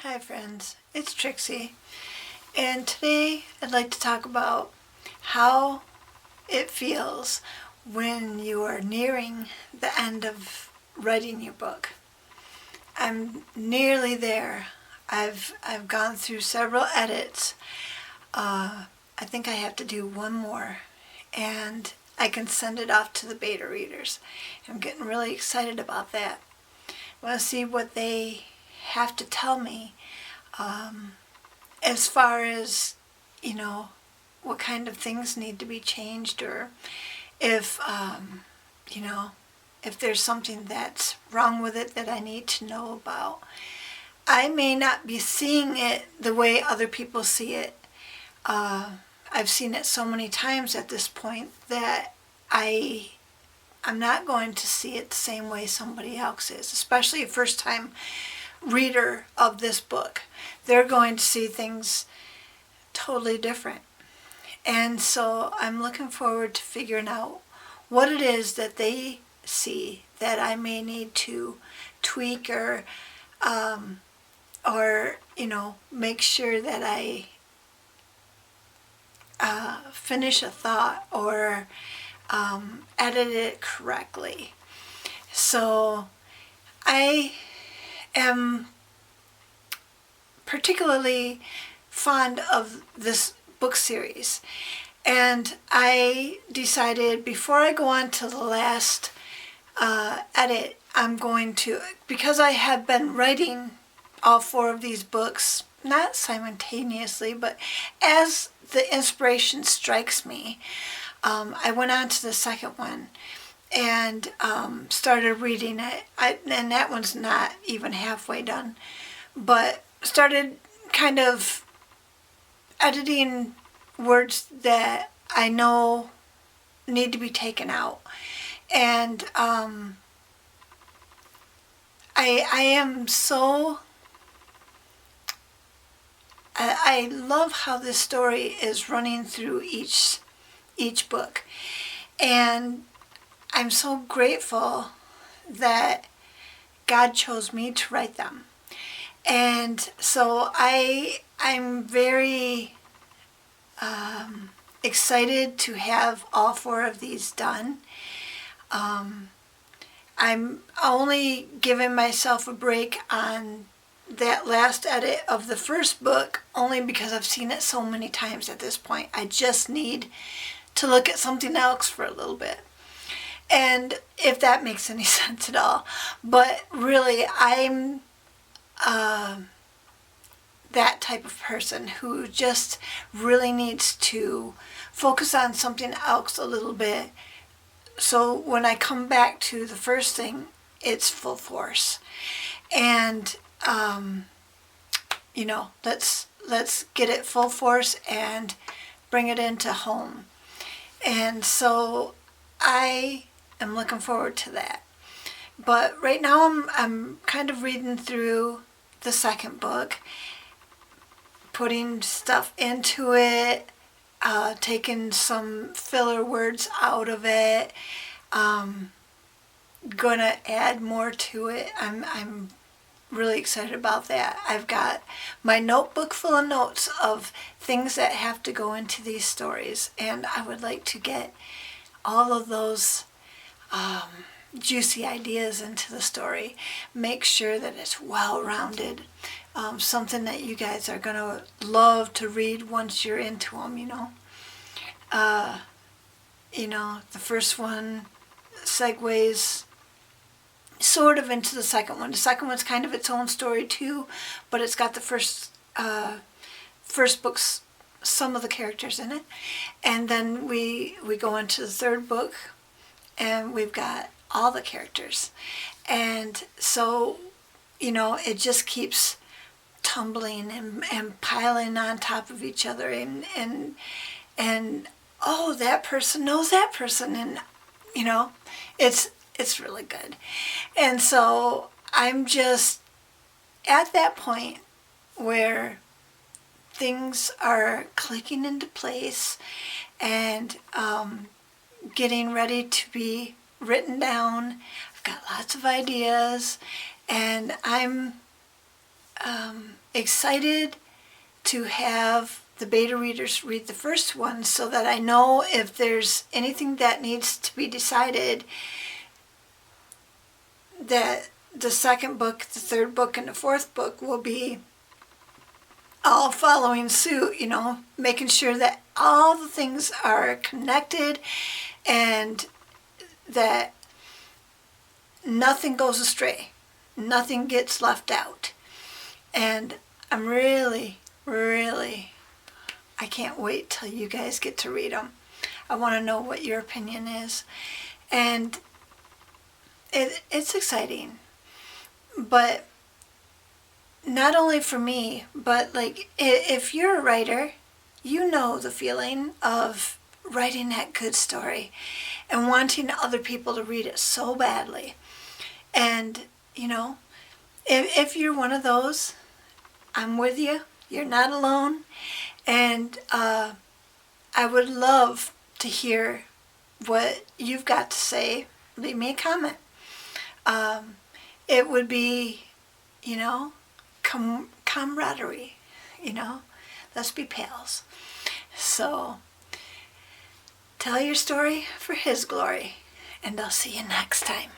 Hi friends, it's Trixie, and today I'd like to talk about how it feels when you are nearing the end of writing your book. I'm nearly there. I've gone through several edits. I think I have to do one more, and I can send it off to the beta readers. I'm getting really excited about that. I want to see what they have to tell me as far as, what kind of things need to be changed, or if, if there's something that's wrong with it that I need to know about. I may not be seeing it the way other people see it. I've seen it so many times at this point that I'm not going to see it the same way somebody else is, especially a first-time reader of this book. They're going to see things totally different. And so I'm looking forward to figuring out what it is that they see that I may need to tweak or make sure that I finish a thought or edit it correctly. So I am particularly fond of this book series, and I decided before I go on to the last edit, I'm going to, because I have been writing all four of these books, not simultaneously, but as the inspiration strikes me, I went on to the second one and started reading it. And that one's not even halfway done, but started kind of editing words that I know need to be taken out. And I am so... I love how this story is running through each book. And I'm so grateful that God chose me to write them. And so I'm very excited to have all four of these done. I'm only giving myself a break on that last edit of the first book only because I've seen it so many times at this point. I just need to look at something else for a little bit. And if that makes any sense at all. But really, I'm that type of person who just really needs to focus on something else a little bit. So when I come back to the first thing, it's full force. And, let's get it full force and bring it into home. And so I am looking forward to that. But right now I'm kind of reading through the second book, putting stuff into it, taking some filler words out of it, gonna add more to it. I'm really excited about that. I've got my notebook full of notes of things that have to go into these stories, and I would like to get all of those juicy ideas into the story. Make sure that it's well-rounded, something that you guys are going to love to read once you're into them, the first one segues sort of into the second one. The second one's kind of its own story too, but it's got the first book's some of the characters in it. And then we go into the third book, and we've got all the characters. And so, it just keeps tumbling and piling on top of each other, and oh, that person knows that person, and it's really good. And so I'm just at that point where things are clicking into place and getting ready to be written down. I've got lots of ideas, and I'm excited to have the beta readers read the first one so that I know if there's anything that needs to be decided, that the second book, the third book, and the fourth book will be all following suit, making sure that all the things are connected and that nothing goes astray, nothing gets left out. And I'm really, I can't wait till you guys get to read them. I want to know what your opinion is. And it's exciting. But not only for me, but like if you're a writer, you know the feeling of writing that good story and wanting other people to read it so badly. And, if you're one of those, I'm with you. You're not alone. And I would love to hear what you've got to say. Leave me a comment. It would be, camaraderie, Let's be pals. So, tell your story for His glory, and I'll see you next time.